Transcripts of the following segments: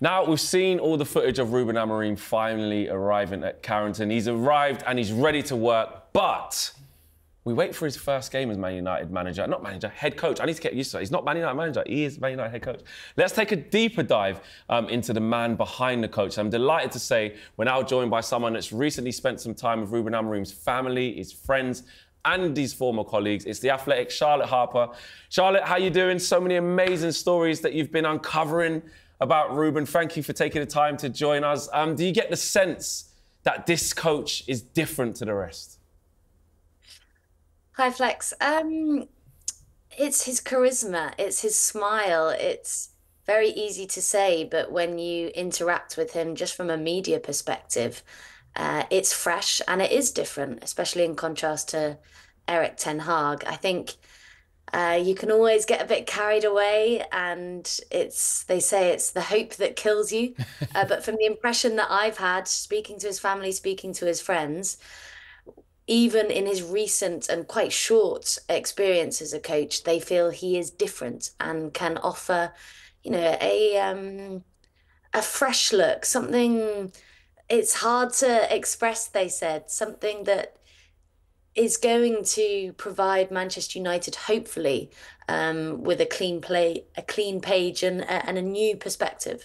Now, we've seen all the footage of Ruben Amorim finally arriving at Carrington. He's arrived and he's ready to work, but we wait for his first game as Man United manager. Not manager, head coach. I need to get used to that. He's not Man United manager, he is Man United head coach. Let's take a deeper dive into the man behind the coach. I'm delighted to say we're now joined by someone that's recently spent some time with Ruben Amorim's family, his friends, and his former colleagues. It's the athletic Charlotte Harpur. Charlotte, how you doing? So many amazing stories that you've been uncovering about Ruben. Thank you for taking the time to join us. Do you get the sense that this coach is different to the rest? Hi, Flex. It's his charisma, it's his smile. It's very easy to say, but when you interact with him just from a media perspective, it's fresh and it is different, especially in contrast to Erik ten Hag. I think you can always get a bit carried away, and they say it's the hope that kills you. But from the impression that I've had, speaking to his family, speaking to his friends, even in his recent and quite short experience as a coach, they feel he is different and can offer, a fresh look, something it's hard to express, they said, something that is going to provide Manchester United, hopefully, with a clean page and a new perspective.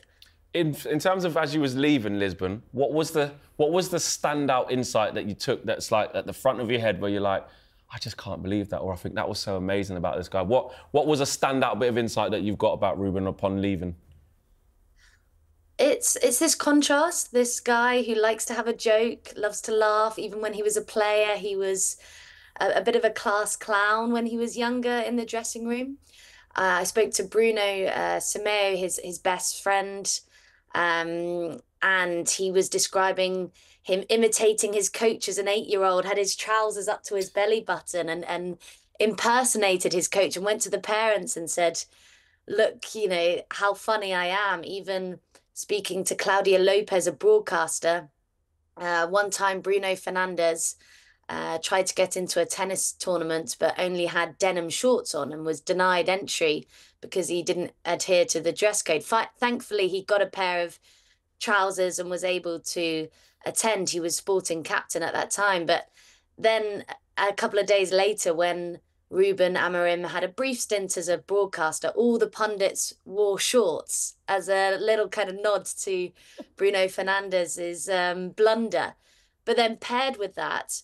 In terms of as you was leaving Lisbon, what was the standout insight that you took that's like at the front of your head where you're like, I just can't believe that, or I think that was so amazing about this guy? What was a standout bit of insight that you've got about Ruben upon leaving? It's this contrast, this guy who likes to have a joke, loves to laugh. Even when he was a player, he was a bit of a class clown when he was younger in the dressing room. I spoke to Bruno Simeo, his best friend, and he was describing him imitating his coach as an 8-year-old, had his trousers up to his belly button and impersonated his coach, and went to the parents and said, look, how funny I am. Even speaking to Claudia Lopez, a broadcaster, one time Bruno Fernandes tried to get into a tennis tournament but only had denim shorts on and was denied entry because he didn't adhere to the dress code. Thankfully, he got a pair of trousers and was able to attend. He was sporting captain at that time. But then a couple of days later, when Ruben Amorim had a brief stint as a broadcaster, all the pundits wore shorts as a little kind of nod to Bruno Fernandes's blunder. But then paired with that,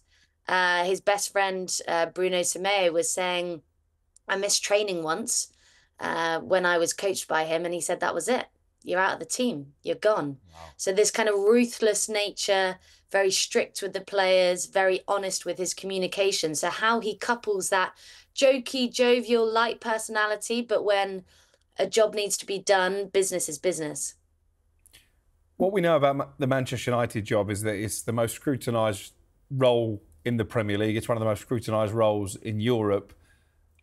his best friend, Bruno Simeo, was saying, I missed training once when I was coached by him, and he said, that was it. You're out of the team. You're gone. Wow. So this kind of ruthless nature, very strict with the players, very honest with his communication. So how he couples that jokey, jovial, light personality, but when a job needs to be done, business is business. What we know about the Manchester United job is that it's the most scrutinised role in the Premier League. It's one of the most scrutinised roles in Europe.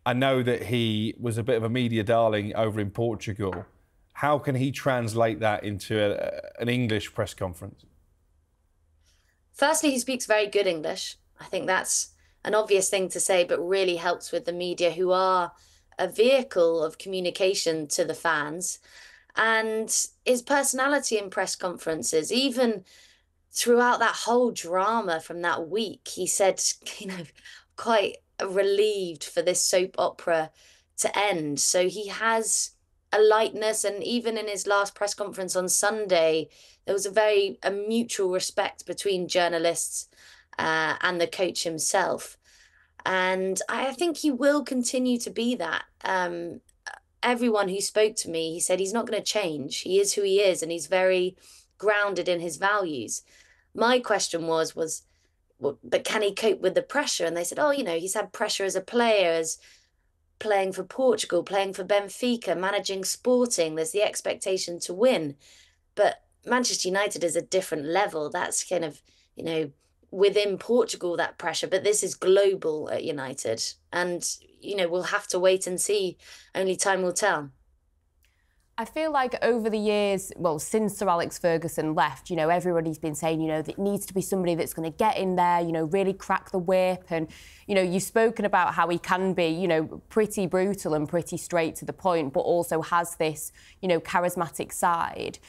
I know that he was a bit of a media darling over in Portugal. How can he translate that into an English press conference? Firstly, he speaks very good English. I think that's an obvious thing to say, but really helps with the media, who are a vehicle of communication to the fans. And his personality in press conferences, even throughout that whole drama from that week, he said, quite relieved for this soap opera to end. So he has a lightness, and even in his last press conference on Sunday, there was a mutual respect between journalists and the coach himself. And I think he will continue to be that. Everyone who spoke to me, he said he's not going to change. He is who he is, and he's very grounded in his values. My question was, but can he cope with the pressure? And they said, he's had pressure as a player, as playing for Portugal, playing for Benfica, managing Sporting. There's the expectation to win. But Manchester United is a different level. That's kind of, within Portugal, that pressure. But this is global at United. And, we'll have to wait and see. Only time will tell. I feel like over the years, well, since Sir Alex Ferguson left, everybody's been saying, that it needs to be somebody that's going to get in there, really crack the whip. And, you've spoken about how he can be, pretty brutal and pretty straight to the point, but also has this, charismatic side.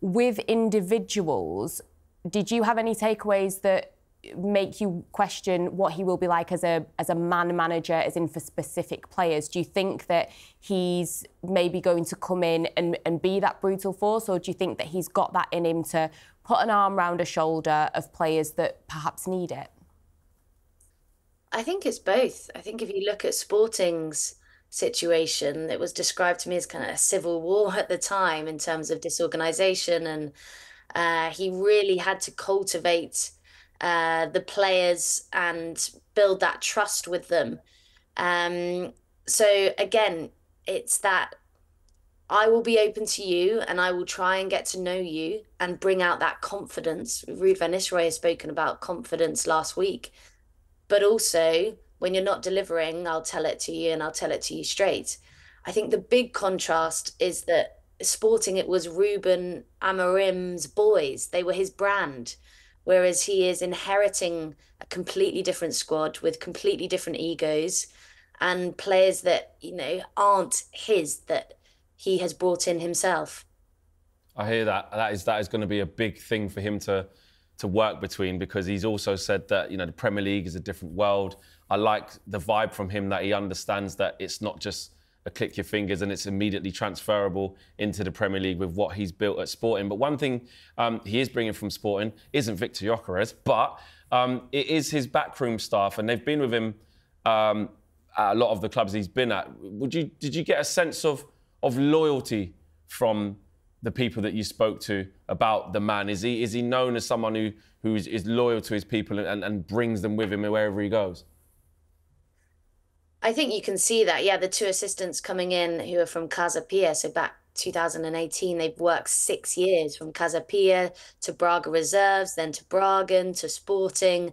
with individuals, did you have any takeaways that make you question what he will be like as a man manager, as in for specific players? Do you think that he's maybe going to come in and be that brutal force, or do you think that he's got that in him to put an arm round a shoulder of players that perhaps need it? I think it's both. I think if you look at Sporting's situation, it was described to me as kind of a civil war at the time in terms of disorganisation, and he really had to cultivate the players and build that trust with them. So again, it's that I will be open to you and I will try and get to know you and bring out that confidence. Ruud van Nistelrooy has spoken about confidence last week, but also when you're not delivering, I'll tell it to you and I'll tell it to you straight. I think the big contrast is that Sporting, it was Ruben Amorim's boys. They were his brand, whereas he is inheriting a completely different squad with completely different egos and players that, you know, aren't his, that he has brought in himself. I hear that. That is going to be a big thing for him to work between, because he's also said that, you know, the Premier League is a different world. I like the vibe from him that he understands that it's not just a click your fingers and it's immediately transferable into the Premier League with what he's built at Sporting. But one thing he is bringing from Sporting isn't Victor Gyökeres, but it is his backroom staff, and they've been with him at a lot of the clubs he's been at. Did you get a sense of loyalty from the people that you spoke to about the man? Is he known as someone who is loyal to his people and brings them with him wherever he goes? I think you can see that, yeah, the two assistants coming in who are from Casa Pia, so back 2018, they've worked 6 years from Casa Pia to Braga Reserves, then to Bragan, to Sporting.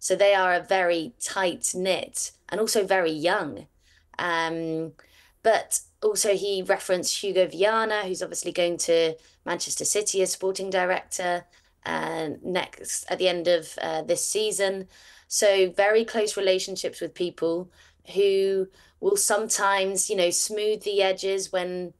So they are a very tight-knit and also very young. But also he referenced Hugo Viana, who's obviously going to Manchester City as sporting director next at the end of this season. So very close relationships with people who will sometimes, you know, smooth the edges when,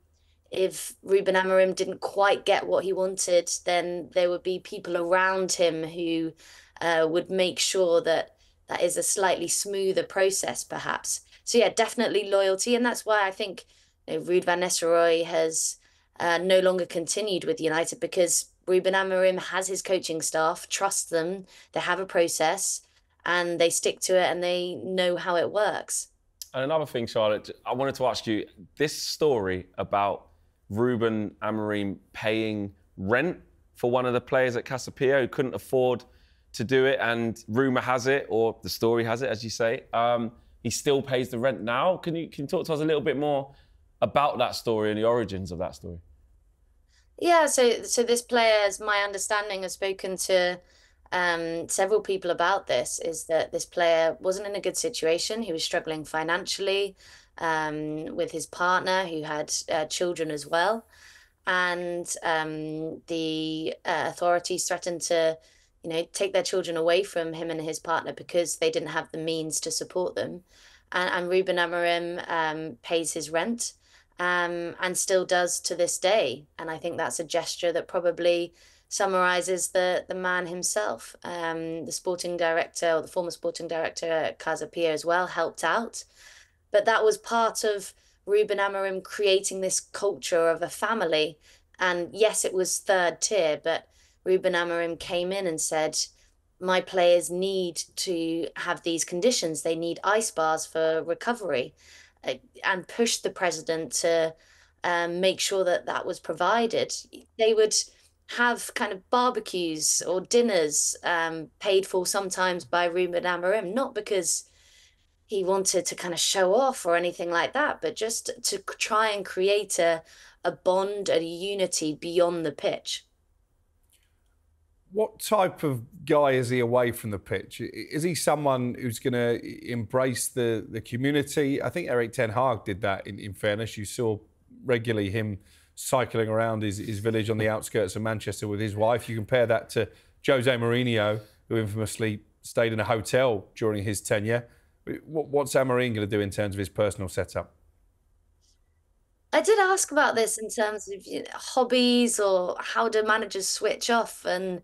if Ruben Amorim didn't quite get what he wanted, then there would be people around him who would make sure that that is a slightly smoother process, perhaps. So yeah, definitely loyalty. And that's why I think, you know, Ruud van Nistelrooy has no longer continued with United, because Ruben Amorim has his coaching staff, trusts them, they have a process, and they stick to it and they know how it works. And another thing, Charlotte, I wanted to ask you, this story about Ruben Amorim paying rent for one of the players at Casa Pia who couldn't afford to do it, and rumour has it, or the story has it, as you say, he still pays the rent now. Can you talk to us a little bit more about that story and the origins of that story? Yeah, so this player, as my understanding, has spoken to several people about this, is that this player wasn't in a good situation. He was struggling financially with his partner, who had children as well. And the authorities threatened to, you know, take their children away from him and his partner because they didn't have the means to support them. And Ruben Amorim pays his rent and still does to this day. And I think that's a gesture that probably summarises the man himself. The sporting director, or the former sporting director at Casa Pia as well, helped out. But that was part of Ruben Amorim creating this culture of a family. And yes, it was third tier, but Ruben Amorim came in and said, my players need to have these conditions. They need ice bars for recovery, and pushed the president to make sure that that was provided. They would have kind of barbecues or dinners paid for sometimes by Ruben Amorim, not because he wanted to kind of show off or anything like that, but just to try and create a bond, a unity beyond the pitch. What type of guy is he away from the pitch? Is he someone who's going to embrace the community? I think Erik ten Hag did that, in fairness. You saw regularly him cycling around his village on the outskirts of Manchester with his wife. You compare that to Jose Mourinho, who infamously stayed in a hotel during his tenure. What's Amorim going to do in terms of his personal setup? I did ask about this in terms of hobbies or how do managers switch off, and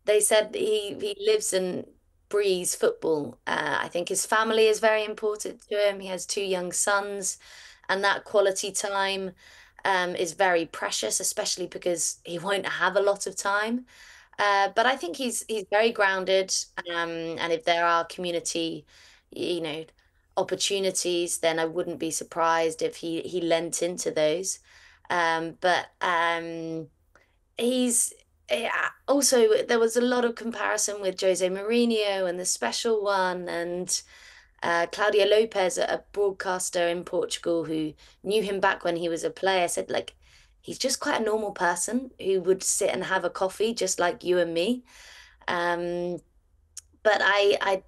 they said he lives and breathes football. I think his family is very important to him. He has two young sons, and that quality time is very precious, especially because he won't have a lot of time. But I think he's very grounded, and if there are community, you know, opportunities, then I wouldn't be surprised if he lent into those. But he's also there was a lot of comparison with Jose Mourinho and the special one, and Claudia Lopez, a broadcaster in Portugal who knew him back when he was a player, said like he's just quite a normal person who would sit and have a coffee just like you and me. Um, but I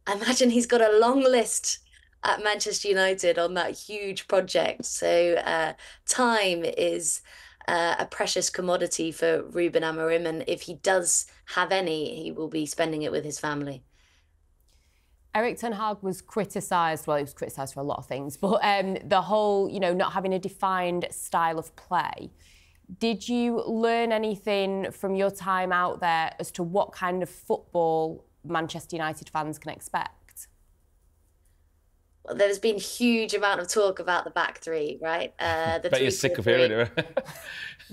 imagine he's got a long list at Manchester United on that huge project. So time is a precious commodity for Ruben Amorim, and if he does have any, he will be spending it with his family. Erik ten Hag was criticised, well, he was criticised for a lot of things, but the whole, not having a defined style of play. Did you learn anything from your time out there as to what kind of football Manchester United fans can expect? Well, there's been huge amount of talk about the back three, right? Bet you're sick of hearing it.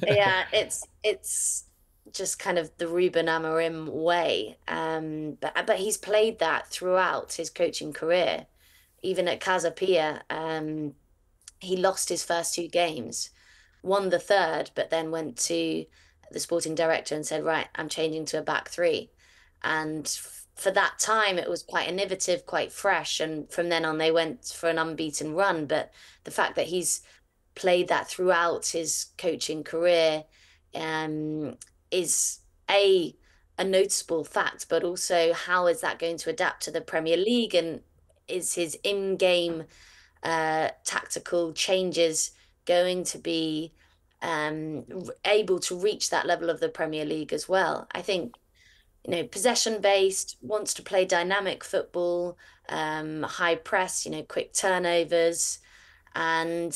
Yeah, it's just kind of the Ruben Amorim way. But he's played that throughout his coaching career. Even at Casa Pia, he lost his first two games, won the third, but then went to the sporting director and said, right, I'm changing to a back three. And for that time, it was quite innovative, quite fresh. And from then on, they went for an unbeaten run. But the fact that he's played that throughout his coaching career is a noticeable fact, but also how is that going to adapt to the Premier League, and is his in-game tactical changes going to be able to reach that level of the Premier League as well? I think, possession-based, wants to play dynamic football, high press, quick turnovers, and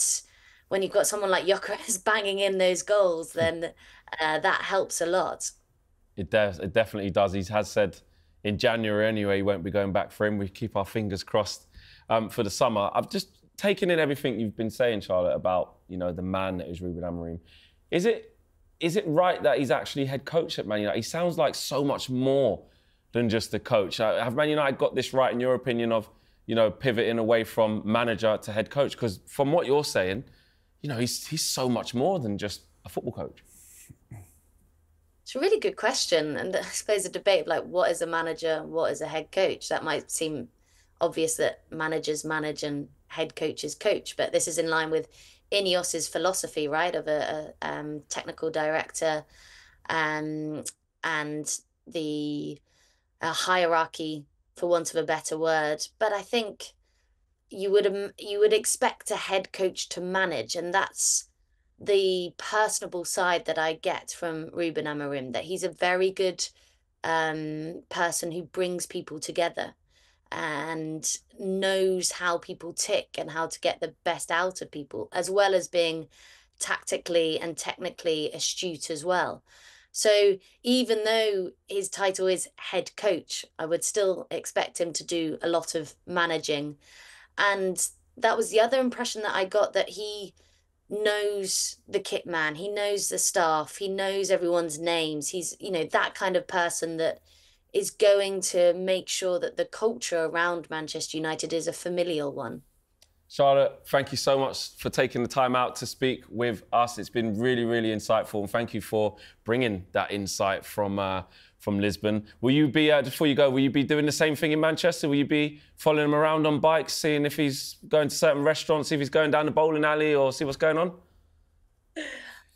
when you've got someone like Gyökeres banging in those goals, then that helps a lot. It does. It definitely does. He has said in January anyway, he won't be going back for him. We keep our fingers crossed for the summer. I've just taken in everything you've been saying, Charlotte, about the man that is Ruben Amorim. Is it right that he's actually head coach at Man United? He sounds like so much more than just a coach. Have Man United got this right in your opinion of pivoting away from manager to head coach? Because from what you're saying, he's so much more than just a football coach. It's a really good question. And I suppose a debate like what is a manager, what is a head coach? That might seem obvious that managers manage and head coaches coach, but this is in line with Ineos's philosophy, right, of a technical director and the hierarchy, for want of a better word. But I think you would expect a head coach to manage, and that's the personable side that I get from Ruben Amorim, that he's a very good person who brings people together and knows how people tick and how to get the best out of people, as well as being tactically and technically astute as well. So even though his title is head coach, I would still expect him to do a lot of managing. And that was the other impression that I got, that he knows the kit man, he knows the staff, he knows everyone's names. He's, that kind of person that is going to make sure that the culture around Manchester United is a familial one. Charlotte, thank you so much for taking the time out to speak with us. It's been really, really insightful, and thank you for bringing that insight from Lisbon. Will you be, before you go, will you be doing the same thing in Manchester? Will you be following him around on bikes, seeing if he's going to certain restaurants, see if he's going down the bowling alley, or see what's going on?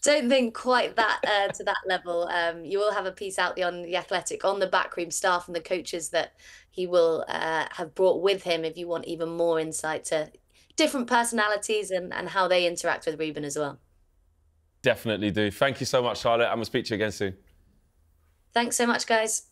Don't think quite that to that level. You will have a piece out on The Athletic on the backroom staff and the coaches that he will have brought with him, if you want even more insight to different personalities and how they interact with Ruben as well. Definitely do. Thank you so much, Charlotte, and we'll speak to you again soon. Thanks so much, guys.